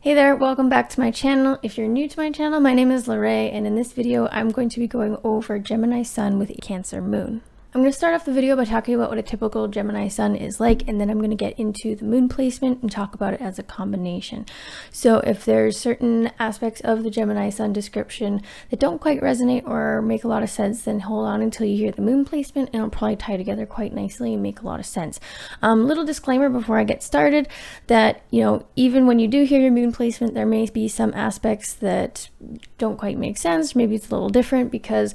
Hey there, welcome back to my channel. If you're new to my channel, my name is Lorraine, and in this video I'm going to be going over Gemini Sun with a Cancer Moon. I'm going to start off the video by talking about what a typical Gemini Sun is like, and then I'm going to get into the moon placement and talk about it as a combination. So if there's certain aspects of the Gemini Sun description that don't quite resonate or make a lot of sense, then hold on until you hear the moon placement, and it'll probably tie together quite nicely and make a lot of sense. Little disclaimer before I get started that, even when you do hear your moon placement, there may be some aspects that don't quite make sense. Maybe it's a little different because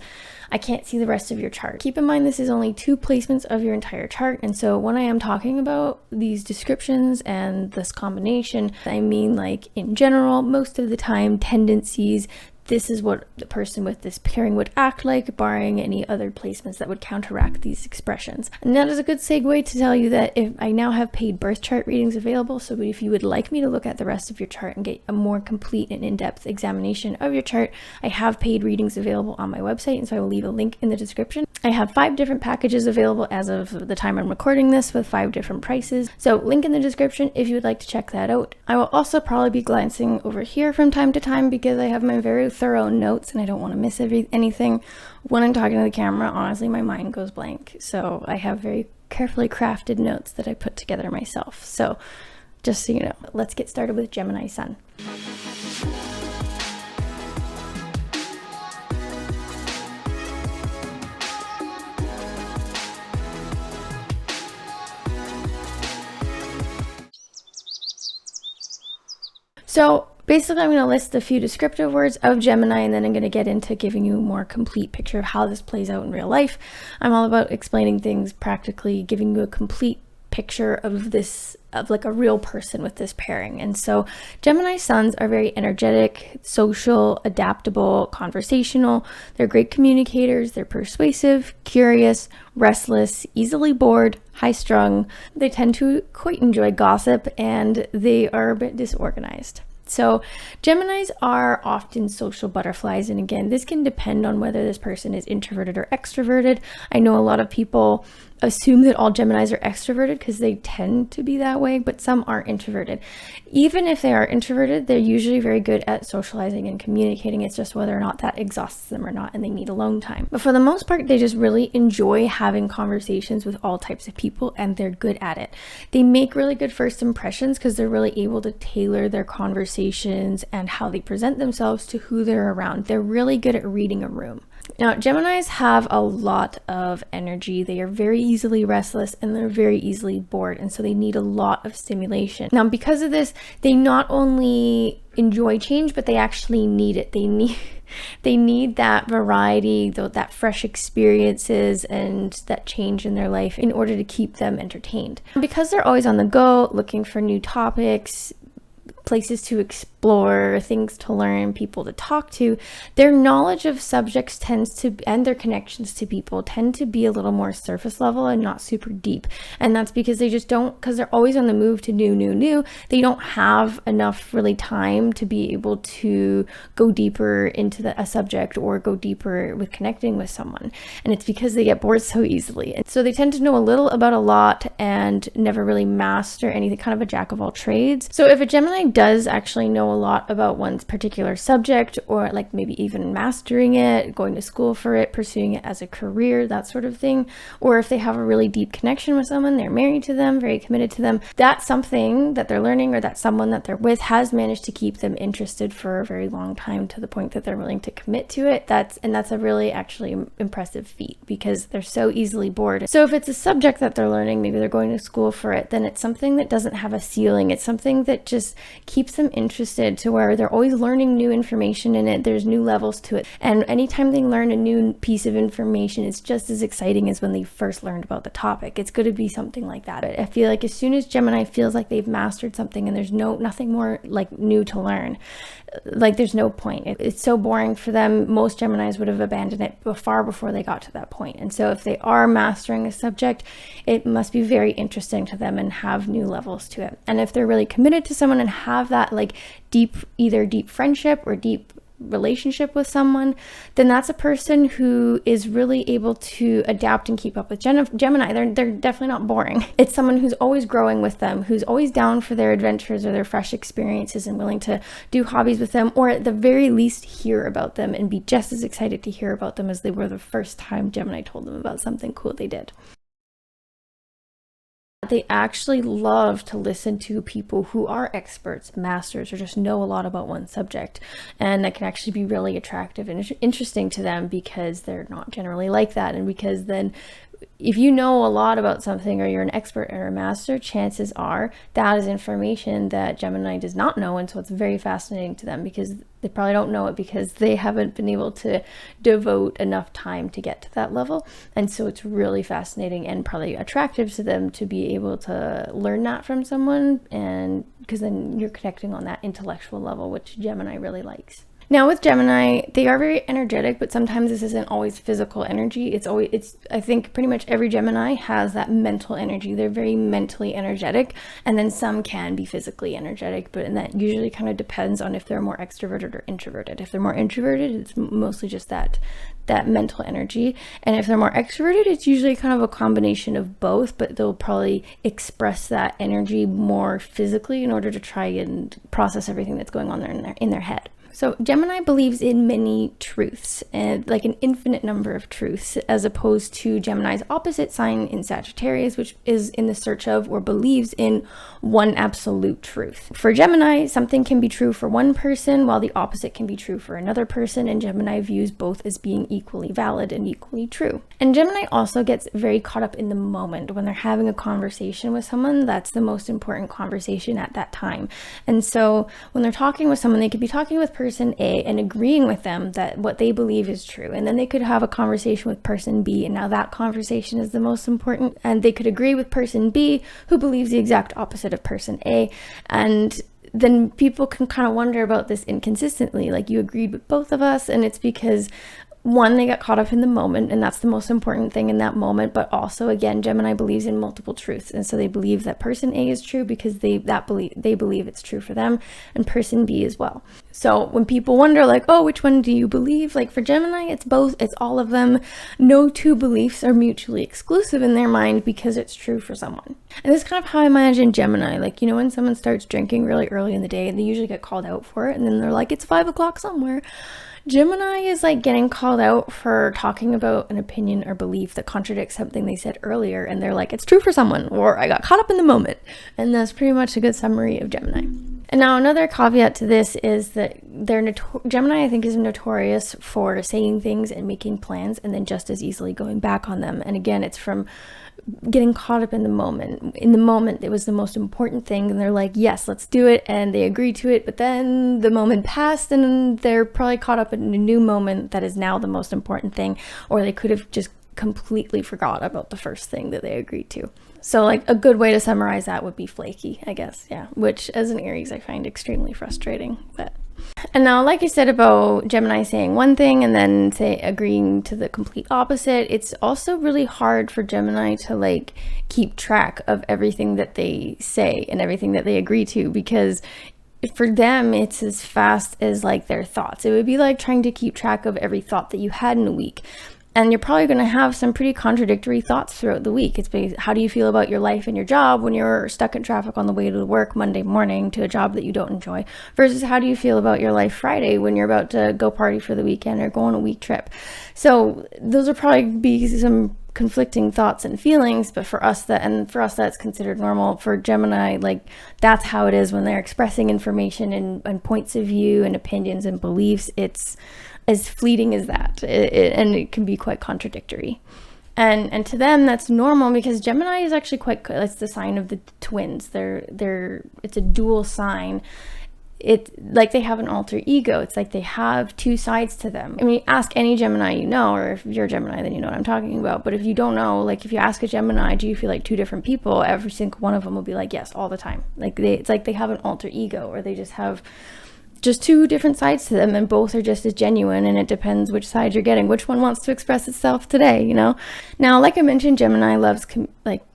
I can't see the rest of your chart. Keep in mind this is only 2 placements of your entire chart, and so when I am talking about these descriptions and this combination, I mean like in general, most of the time, tendencies. This is what the person with this pairing would act like, barring any other placements that would counteract these expressions. And that is a good segue to tell you that if I now have paid birth chart readings available, so if you would like me to look at the rest of your chart and get a more complete and in-depth examination of your chart, I have paid readings available on my website, and so I will leave a link in the description. I have 5 different packages available as of the time I'm recording this with 5 different prices. So link in the description if you would like to check that out. I will also probably be glancing over here from time to time because I have my very thorough notes and I don't want to miss anything. When I'm talking to the camera, honestly, my mind goes blank. So I have very carefully crafted notes that I put together myself. So just so you know, let's get started with Gemini Sun. So basically, I'm going to list a few descriptive words of Gemini, and then I'm going to get into giving you a more complete picture of how this plays out in real life. I'm all about explaining things practically, giving you a complete picture of this, of like a real person with this pairing. And so Gemini Suns are very energetic, social, adaptable, conversational. They're great communicators. They're persuasive, curious, restless, easily bored, high-strung. They tend to quite enjoy gossip, and they are a bit disorganized. So Geminis are often social butterflies, and again, this can depend on whether this person is introverted or extroverted. I know a lot of people assume that all Geminis are extroverted because they tend to be that way, but some are introverted. Even if they are introverted, they're usually very good at socializing and communicating. It's just whether or not that exhausts them or not, and they need alone time. But for the most part, they just really enjoy having conversations with all types of people, and they're good at it. They make really good first impressions because they're really able to tailor their conversations and how they present themselves to who they're around. They're really good at reading a room. Now, Geminis have a lot of energy. They are very easily restless, and they're very easily bored, and so they need a lot of stimulation. Now, because of this, they not only enjoy change, but they actually need it. They need that variety, that fresh experiences, and that change in their life in order to keep them entertained. Because they're always on the go, looking for new topics, places to explore, things to learn, people to talk to, their knowledge of subjects and their connections to people tend to be a little more surface level and not super deep. And that's because they just don't, because they're always on the move to new, they don't have enough really time to be able to go deeper into a subject or go deeper with connecting with someone. And it's because they get bored so easily. And so they tend to know a little about a lot and never really master anything, kind of a jack of all trades. So if a Gemini does actually know a lot about one's particular subject, or like maybe even mastering it, going to school for it, pursuing it as a career, that sort of thing, or if they have a really deep connection with someone, they're married to them, very committed to them, that's something that they're learning, or that someone that they're with has managed to keep them interested for a very long time, to the point that they're willing to commit to it. That's a really actually impressive feat, because they're so easily bored. So if it's a subject that they're learning, maybe they're going to school for it, then it's something that doesn't have a ceiling. It's something that just keeps them interested, to where they're always learning new information in it. There's new levels to it. And anytime they learn a new piece of information, it's just as exciting as when they first learned about the topic. It's going to be something like that. I feel like as soon as Gemini feels like they've mastered something and there's nothing more like new to learn, like there's no point. It's so boring for them. Most Geminis would have abandoned it far before they got to that point. And so if they are mastering a subject, it must be very interesting to them and have new levels to it. And if they're really committed to someone and have that like either deep friendship or deep relationship with someone, then that's a person who is really able to adapt and keep up with Gemini. They're definitely not boring. It's someone who's always growing with them, who's always down for their adventures or their fresh experiences and willing to do hobbies with them, or at the very least hear about them and be just as excited to hear about them as they were the first time Gemini told them about something cool they did. They actually love to listen to people who are experts, masters, or just know a lot about one subject. And that can actually be really attractive and interesting to them because they're not generally like that. And because then if you know a lot about something or you're an expert or a master, chances are that is information that Gemini does not know. And so it's very fascinating to them because they probably don't know it because they haven't been able to devote enough time to get to that level. And so it's really fascinating and probably attractive to them to be able to learn that from someone, and because then you're connecting on that intellectual level, which Gemini really likes. Now with Gemini, they are very energetic, but sometimes this isn't always physical energy. I think pretty much every Gemini has that mental energy. They're very mentally energetic, and then some can be physically energetic, and that usually kind of depends on if they're more extroverted or introverted. If they're more introverted, it's mostly just that mental energy. And if they're more extroverted, it's usually kind of a combination of both, but they'll probably express that energy more physically in order to try and process everything that's going on there in their head. So Gemini believes in many truths, and like an infinite number of truths, as opposed to Gemini's opposite sign in Sagittarius, which is in the search of or believes in one absolute truth. For Gemini, something can be true for one person while the opposite can be true for another person, and Gemini views both as being equally valid and equally true. And Gemini also gets very caught up in the moment. When they're having a conversation with someone, that's the most important conversation at that time. And so when they're talking with someone, they could be talking with person A and agreeing with them that what they believe is true, and then they could have a conversation with person B, and now that conversation is the most important, and they could agree with person B who believes the exact opposite of person A, and then people can kind of wonder about this inconsistently, like you agreed with both of us, and it's because one, they got caught up in the moment, and that's the most important thing in that moment. But also, again, Gemini believes in multiple truths, and so they believe that person A is true because they believe it's true for them, and person B as well. So when people wonder, like, oh, which one do you believe? Like for Gemini, it's both. It's all of them. No two beliefs are mutually exclusive in their mind because it's true for someone. And this is kind of how I imagine Gemini. Like, you know, when someone starts drinking really early in the day, and they usually get called out for it, and then they're like, it's 5 o'clock somewhere. Gemini is like getting called out for talking about an opinion or belief that contradicts something they said earlier, and they're like, it's true for someone, or I got caught up in the moment. And that's pretty much a good summary of Gemini. And now another caveat to this is that Gemini, I think, is notorious for saying things and making plans and then just as easily going back on them. And again, it's from getting caught up in the moment. In the moment, it was the most important thing, and they're like, yes, let's do it, and they agree to it, but then the moment passed and they're probably caught up in a new moment that is now the most important thing, or they could have just completely forgot about the first thing that they agreed to. So like a good way to summarize that would be flaky, I guess, yeah, which as an Aries I find extremely frustrating. And now, like I said about Gemini saying one thing and then agreeing to the complete opposite, it's also really hard for Gemini to like keep track of everything that they say and everything that they agree to, because for them it's as fast as like their thoughts. It would be like trying to keep track of every thought that you had in a week. And you're probably going to have some pretty contradictory thoughts throughout the week. It's based, how do you feel about your life and your job when you're stuck in traffic on the way to work Monday morning to a job that you don't enjoy, versus how do you feel about your life Friday when you're about to go party for the weekend or go on a week trip. So those are probably be some conflicting thoughts and feelings, but for us that's considered normal. For Gemini, like that's how it is when they're expressing information and points of view and opinions and beliefs. It's as fleeting as that, and it can be quite contradictory. And to them that's normal, because Gemini is actually quite good. It's the sign of the twins. It's a dual sign. It's like they have an alter ego. It's like they have two sides to them. I mean, ask any Gemini you know, or if you're a Gemini, then you know what I'm talking about. But if you don't know, like if you ask a Gemini, do you feel like two different people? Every single one of them will be like, yes, all the time. Like it's like they have an alter ego, or they just have just two different sides to them, and both are just as genuine, and it depends which side you're getting, which one wants to express itself today, you know? Now, like I mentioned, Gemini loves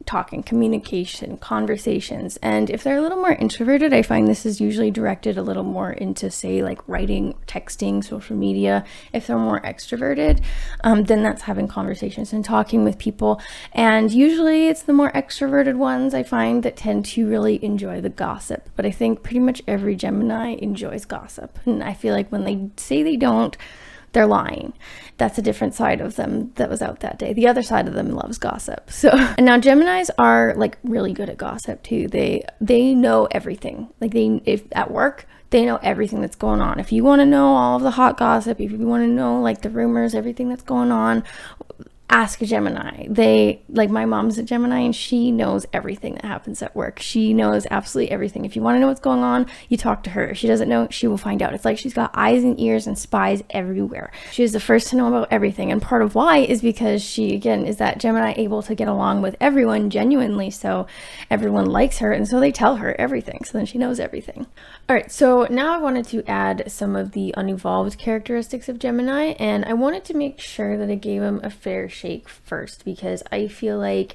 talking, communication, conversations, and if they're a little more introverted, I find this is usually directed a little more into, say, like writing, texting, social media. If they're more extroverted, then that's having conversations and talking with people, and usually it's the more extroverted ones I find that tend to really enjoy the gossip. But I think pretty much every Gemini enjoys gossip, and I feel like when they say they don't, they're lying. That's a different side of them that was out that day. The other side of them loves gossip. So, and now Geminis are like really good at gossip too. They know everything. Like if at work, they know everything that's going on. If you want to know all of the hot gossip, if you want to know like the rumors, everything that's going on, ask a Gemini. Like my mom's a Gemini, and she knows everything that happens at work. She knows absolutely everything. If you want to know what's going on, you talk to her. If she doesn't know, she will find out. It's like she's got eyes and ears and spies everywhere. She is the first to know about everything. And part of why is because she, again, is that Gemini able to get along with everyone genuinely. So everyone likes her, and so they tell her everything. So then she knows everything. All right, so now I wanted to add some of the unevolved characteristics of Gemini, and I wanted to make sure that I gave them a fair shake first, because I feel like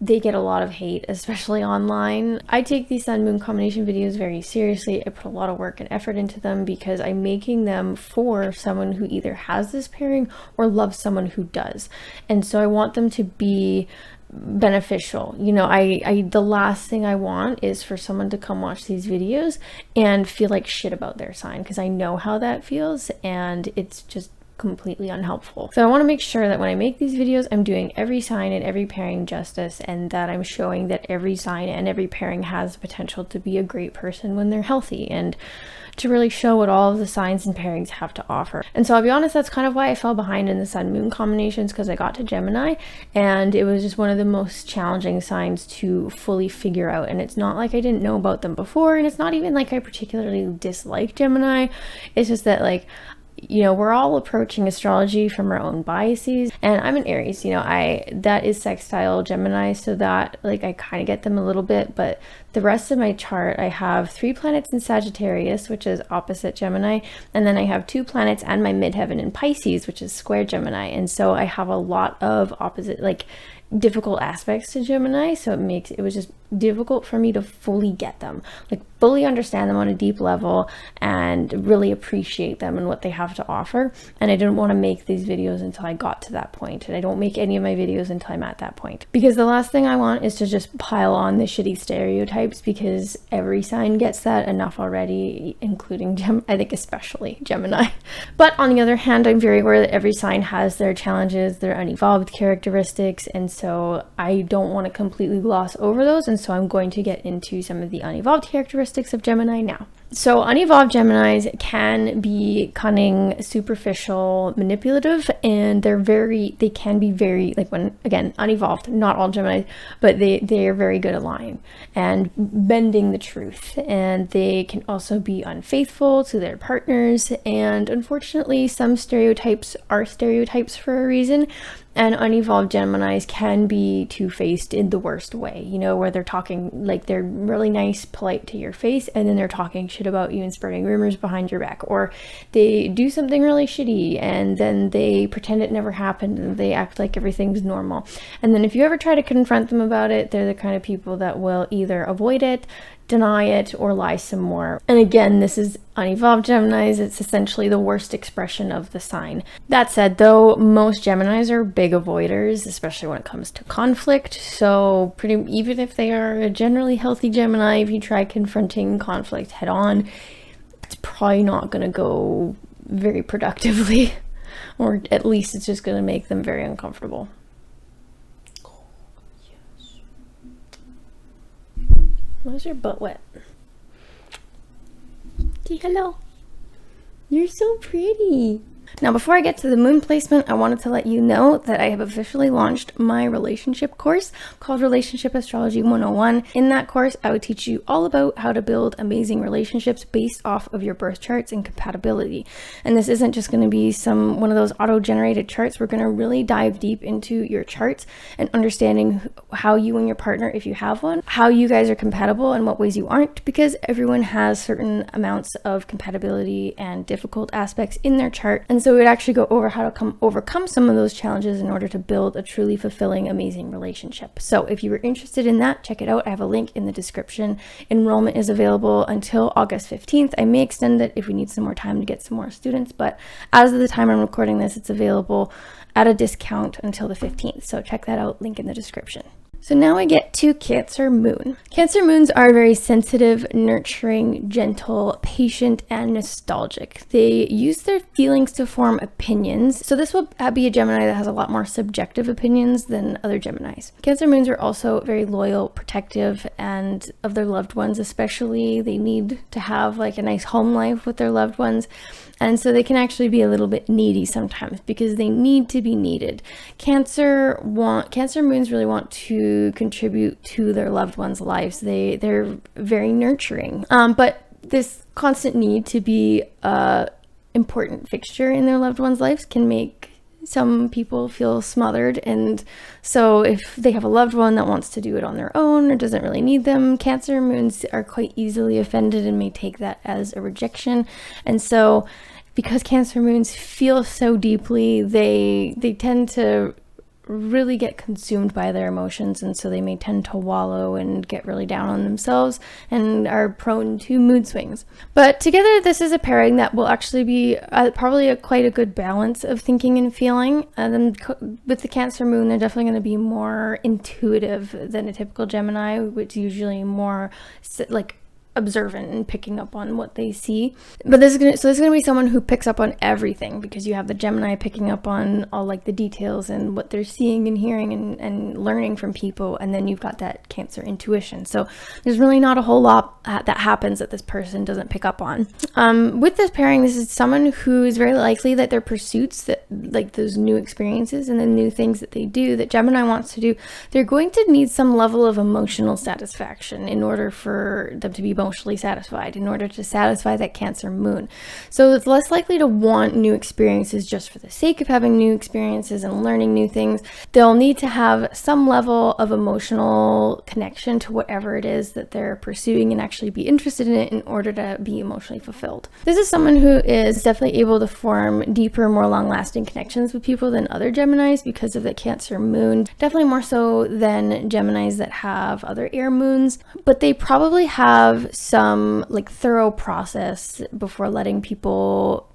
they get a lot of hate, especially online. I take these sun moon combination videos very seriously. I put a lot of work and effort into them because I'm making them for someone who either has this pairing or loves someone who does. And so I want them to be beneficial. You know, the last thing I want is for someone to come watch these videos and feel like shit about their sign, because I know how that feels, and it's just completely unhelpful. So I want to make sure that when I make these videos, I'm doing every sign and every pairing justice, and that I'm showing that every sign and every pairing has the potential to be a great person when they're healthy, and to really show what all of the signs and pairings have to offer. And so I'll be honest, that's kind of why I fell behind in the sun moon combinations, because I got to Gemini and it was just one of the most challenging signs to fully figure out. And it's not like I didn't know about them before, and it's not even like I particularly dislike Gemini. It's just that, like, you know, we're all approaching astrology from our own biases, and I'm an Aries, you know, that is sextile Gemini, so that, like, I kind of get them a little bit, but the rest of my chart, I have 3 planets in Sagittarius, which is opposite Gemini, and then I have 2 planets and my midheaven in Pisces, which is square Gemini, and so I have a lot of opposite, like, difficult aspects to Gemini, so it was just difficult for me to fully get them, like fully understand them on a deep level and really appreciate them and what they have to offer. And I didn't want to make these videos until I got to that point, and I don't make any of my videos until I'm at that point, because the last thing I want is to just pile on the shitty stereotypes, because every sign gets that enough already, including I think especially Gemini. But on the other hand, I'm very aware that every sign has their challenges, their unevolved characteristics, and so I don't want to completely gloss over those, and so I'm going to get into some of the unevolved characteristics of Gemini now. So unevolved Geminis can be cunning, superficial, manipulative, and they can be very, like, when, again, unevolved, not all Geminis, but they are very good at lying and bending the truth. And they can also be unfaithful to their partners, and unfortunately some stereotypes are stereotypes for a reason. And unevolved Geminis can be two-faced in the worst way, you know, where they're talking, like, they're really nice, polite to your face, and then they're talking shit about you and spreading rumors behind your back. Or they do something really shitty and then they pretend it never happened, and they act like everything's normal. And then if you ever try to confront them about it, they're the kind of people that will either avoid it, deny it, or lie some more. And again, this is unevolved Geminis. It's essentially the worst expression of the sign. That said, though, most Geminis are big avoiders, especially when it comes to conflict. So even if they are a generally healthy Gemini, if you try confronting conflict head on, it's probably not going to go very productively, or at least it's just going to make them very uncomfortable. Why is your butt wet? Say hello. You're so pretty. Now, before I get to the moon placement, I wanted to let you know that I have officially launched my relationship course called Relationship Astrology 101. In that course, I would teach you all about how to build amazing relationships based off of your birth charts and compatibility. And this isn't just going to be one of those auto-generated charts. We're going to really dive deep into your charts and understanding how you and your partner, if you have one, how you guys are compatible and what ways you aren't, because everyone has certain amounts of compatibility and difficult aspects in their chart. And so we would actually go over how to overcome some of those challenges in order to build a truly fulfilling, amazing relationship. So if you were interested in that, check it out. I have a link in the description. Enrollment is available until August 15th. I may extend it if we need some more time to get some more students, but as of the time I'm recording this, it's available at a discount until the 15th. So check that out, link in the description. So now I get to Cancer Moon. Cancer Moons are very sensitive, nurturing, gentle, patient, and nostalgic. They use their feelings to form opinions. So this will be a Gemini that has a lot more subjective opinions than other Geminis. Cancer Moons are also very loyal, protective, and of their loved ones especially. They need to have like a nice home life with their loved ones. And so they can actually be a little bit needy sometimes because they need to be needed. Cancer Moons really want to contribute to their loved ones' lives. They're very nurturing. But this constant need to be an important fixture in their loved ones' lives can make some people feel smothered. And so if they have a loved one that wants to do it on their own or doesn't really need them, Cancer Moons are quite easily offended and may take that as a rejection. And so because Cancer Moons feel so deeply, they tend to really get consumed by their emotions, and so they may tend to wallow and get really down on themselves and are prone to mood swings. But together, this is a pairing that will actually be probably quite a good balance of thinking and feeling. And then with the Cancer Moon, they're definitely going to be more intuitive than a typical Gemini, which is usually more like observant and picking up on what they see. But this is gonna be someone who picks up on everything, because you have the Gemini picking up on all like the details and what they're seeing and hearing and learning from people, and then you've got that Cancer intuition. So there's really not a whole lot that happens that this person doesn't pick up on. With this pairing, this is someone who is very likely that their pursuits, that like those new experiences and the new things that they do that Gemini wants to do, they're going to need some level of emotional satisfaction in order for them to be emotionally satisfied, in order to satisfy that Cancer Moon. So it's less likely to want new experiences just for the sake of having new experiences and learning new things. They'll need to have some level of emotional connection to whatever it is that they're pursuing and actually be interested in it in order to be emotionally fulfilled. This is someone who is definitely able to form deeper, more long-lasting connections with people than other Geminis because of the Cancer Moon. Definitely more so than Geminis that have other air moons, but they probably have some like thorough process before letting people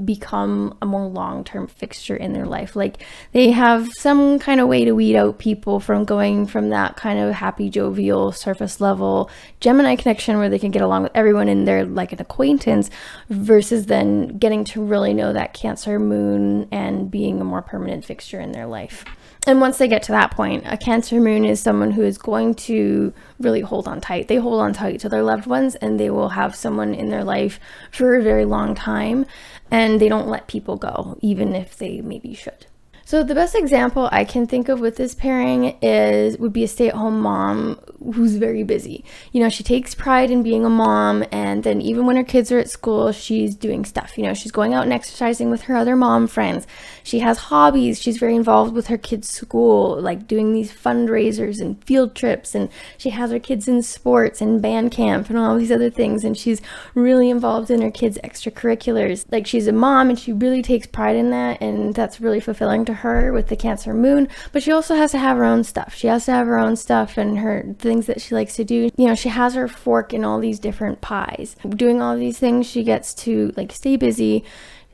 become a more long-term fixture in their life. Like they have some kind of way to weed out people from going from that kind of happy, jovial, surface level Gemini connection where they can get along with everyone and they're like an acquaintance, versus then getting to really know that Cancer Moon and being a more permanent fixture in their life. And once they get to that point, a Cancer Moon is someone who is going to really hold on tight. They hold on tight to their loved ones, and they will have someone in their life for a very long time, and they don't let people go, even if they maybe should. So the best example I can think of with this pairing would be a stay-at-home mom who's very busy. You know, she takes pride in being a mom, and then even when her kids are at school, she's doing stuff. You know, she's going out and exercising with her other mom friends. She has hobbies. She's very involved with her kids' school, like doing these fundraisers and field trips, and she has her kids in sports and band camp and all these other things, and she's really involved in her kids' extracurriculars. Like, she's a mom, and she really takes pride in that, and that's really fulfilling to her with the Cancer Moon. But she also has to have her own stuff. She has to have her own stuff and her things that she likes to do. You know, she has her fork in all these different pies. Doing all these things, she gets to like stay busy.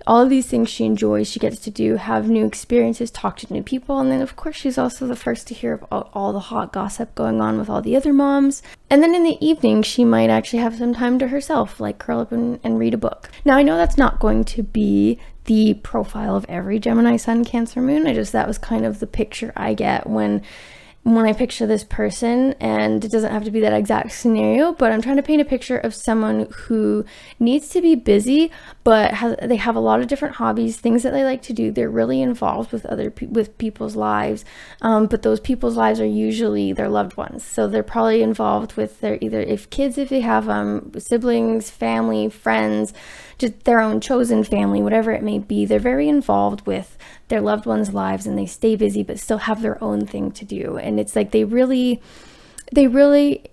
All of these things she enjoys, she gets to do, have new experiences, talk to new people, and then of course she's also the first to hear about all the hot gossip going on with all the other moms. And then in the evening, she might actually have some time to herself, like curl up and read a book. Now, I know that's not going to be the profile of every Gemini Sun, Cancer Moon. That was kind of the picture I get when when I picture this person, and it doesn't have to be that exact scenario, but I'm trying to paint a picture of someone who needs to be busy, but they have a lot of different hobbies, things that they like to do. They're really involved with with people's lives, but those people's lives are usually their loved ones. So they're probably involved with their if they have siblings, family, friends, just their own chosen family, whatever it may be. They're very involved with their loved ones' lives, and they stay busy but still have their own thing to do. And it's like they really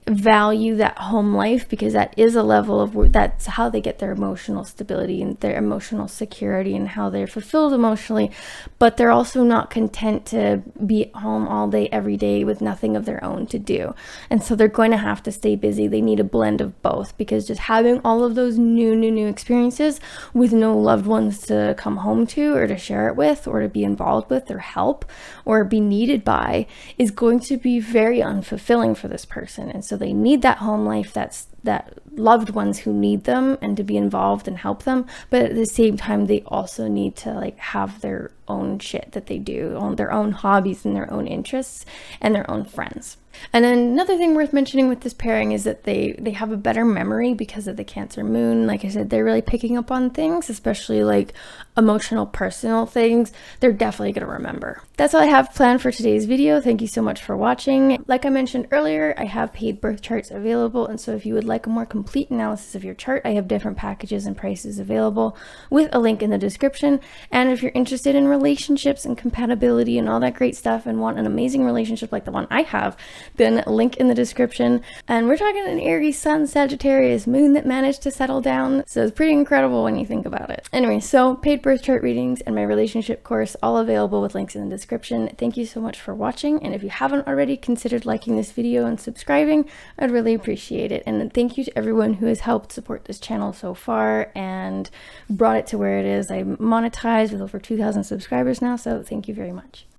value that home life, because that is a level of that's how they get their emotional stability and their emotional security and how they're fulfilled emotionally. But they're also not content to be at home all day every day with nothing of their own to do, and so they're going to have to stay busy. They need a blend of both, because just having all of those new experiences with no loved ones to come home to or to share it with or to be involved with or help or be needed by is going to be very unfulfilling for this person. And so they need that home life, that loved ones who need them and to be involved and help them, but at the same time they also need to like have their own shit that they do, on their own hobbies and their own interests and their own friends. And then another thing worth mentioning with this pairing is that they have a better memory because of the Cancer moon. Like I said, they're really picking up on things, especially like emotional, personal things. They're definitely going to remember. That's all I have planned for today's video. Thank you so much for watching. Like I mentioned earlier, I have paid birth charts available, and so if you would like a more complete analysis of your chart, I have different packages and prices available with a link in the description. And if you're interested in relationships and compatibility and all that great stuff and want an amazing relationship like the one I have, then link in the description. And we're talking an Aries Sun, Sagittarius moon that managed to settle down, so it's pretty incredible when you think about it. Anyway, so paid birth chart readings and my relationship course, all available with links in the description. Thank you so much for watching, and if you haven't already considered liking this video and subscribing, I'd really appreciate it. And thank you to everyone who has helped support this channel so far and brought it to where it is. I'm monetized with over 2,000 subscribers now, so thank you very much.